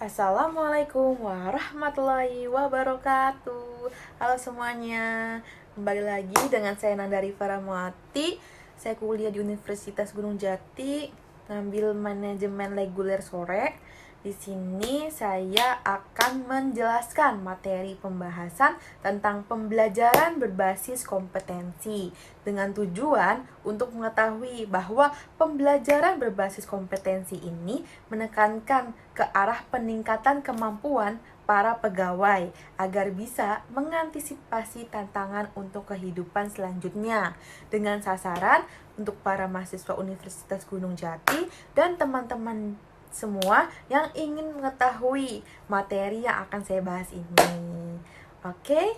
Assalamualaikum warahmatullahi wabarakatuh. Halo semuanya, kembali lagi dengan saya Nanda Rifa Rahmawati. Saya kuliah di Universitas Gunung Jati, ngambil manajemen reguler sore. Di sini saya akan menjelaskan materi pembahasan tentang pembelajaran berbasis kompetensi dengan tujuan untuk mengetahui bahwa pembelajaran berbasis kompetensi ini menekankan ke arah peningkatan kemampuan para pegawai agar bisa mengantisipasi tantangan untuk kehidupan selanjutnya dengan sasaran untuk para mahasiswa Universitas Gunung Jati dan teman-teman semua yang ingin mengetahui materi yang akan saya bahas ini. Oke?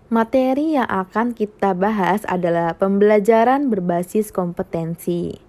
Materi yang akan kita bahas adalah pembelajaran berbasis kompetensi.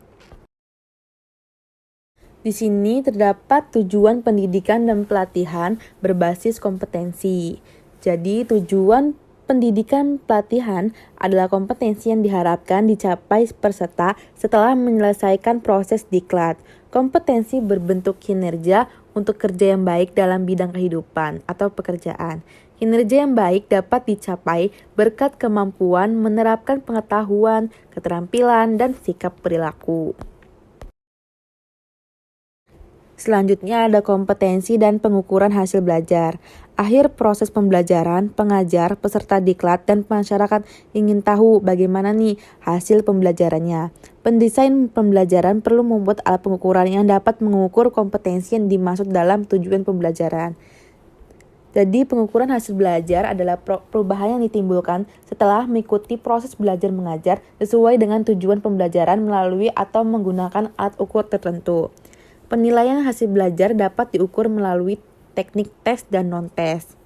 Di sini terdapat tujuan pendidikan dan pelatihan berbasis kompetensi. Jadi, tujuan pendidikan pelatihan adalah kompetensi yang diharapkan dicapai peserta setelah menyelesaikan proses diklat. Kompetensi berbentuk kinerja untuk kerja yang baik dalam bidang kehidupan atau pekerjaan. Kinerja yang baik dapat dicapai berkat kemampuan menerapkan pengetahuan, keterampilan, dan sikap perilaku. Selanjutnya ada kompetensi dan pengukuran hasil belajar. Akhir proses pembelajaran, pengajar, peserta diklat, dan masyarakat ingin tahu bagaimana nih hasil pembelajarannya. Pendesain pembelajaran perlu membuat alat pengukuran yang dapat mengukur kompetensi yang dimaksud dalam tujuan pembelajaran. Jadi pengukuran hasil belajar adalah perubahan yang ditimbulkan setelah mengikuti proses belajar mengajar sesuai dengan tujuan pembelajaran melalui atau menggunakan alat ukur tertentu. Penilaian hasil belajar dapat diukur melalui teknik tes dan non-tes.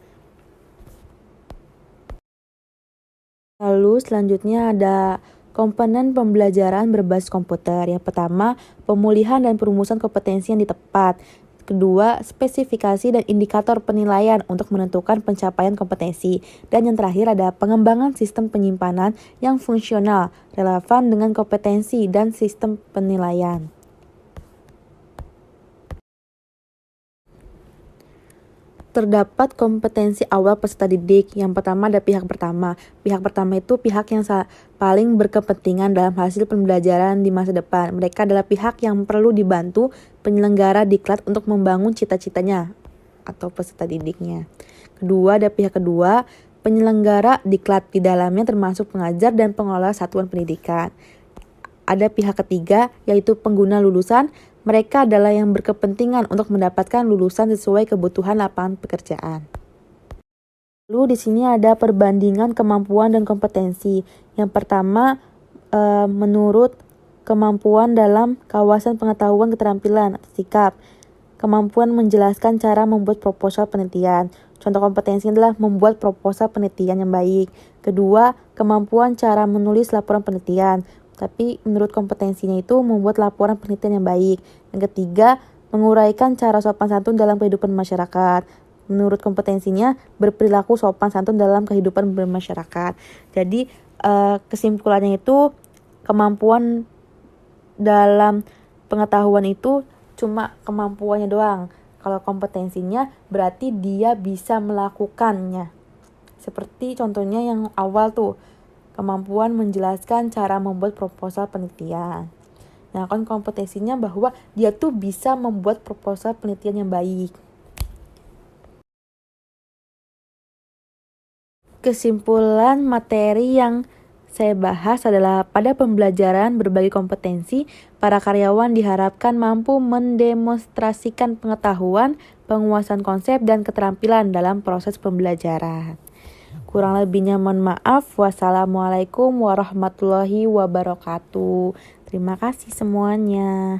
Lalu selanjutnya ada komponen pembelajaran berbasis komputer. Yang pertama, pemulihan dan perumusan kompetensi yang tepat. Kedua, spesifikasi dan indikator penilaian untuk menentukan pencapaian kompetensi. Dan yang terakhir ada pengembangan sistem penyimpanan yang fungsional, relevan dengan kompetensi dan sistem penilaian. Terdapat kompetensi awal peserta didik. Yang pertama ada pihak pertama. Pihak pertama itu pihak yang paling berkepentingan dalam hasil pembelajaran di masa depan. Mereka adalah pihak yang perlu dibantu penyelenggara diklat untuk membangun cita-citanya atau peserta didiknya. Kedua ada pihak kedua, penyelenggara diklat. Di dalamnya termasuk pengajar dan pengelola satuan pendidikan. Ada pihak ketiga, yaitu pengguna lulusan. Mereka adalah yang berkepentingan untuk mendapatkan lulusan sesuai kebutuhan lapangan pekerjaan. Lalu di sini ada perbandingan kemampuan dan kompetensi. Yang pertama, menurut kemampuan dalam kawasan pengetahuan keterampilan atau sikap. Kemampuan menjelaskan cara membuat proposal penelitian. Contoh kompetensi adalah membuat proposal penelitian yang baik. Kedua, kemampuan cara menulis laporan penelitian. Tapi menurut kompetensinya itu membuat laporan penelitian yang baik. Yang ketiga, menguraikan cara sopan santun dalam kehidupan masyarakat. Menurut kompetensinya, berperilaku sopan santun dalam kehidupan bermasyarakat. Jadi kesimpulannya itu kemampuan dalam pengetahuan itu cuma kemampuannya doang. Kalau kompetensinya berarti dia bisa melakukannya. Seperti contohnya yang awal tuh, kemampuan menjelaskan cara membuat proposal penelitian. Nah, kan kompetensinya bahwa dia tuh bisa membuat proposal penelitian yang baik. Kesimpulan materi yang saya bahas adalah pada pembelajaran berbagai kompetensi, para karyawan diharapkan mampu mendemonstrasikan pengetahuan, penguasaan konsep, dan keterampilan dalam proses pembelajaran. Kurang lebihnya mohon maaf. Wassalamualaikum warahmatullahi wabarakatuh. Terima kasih semuanya.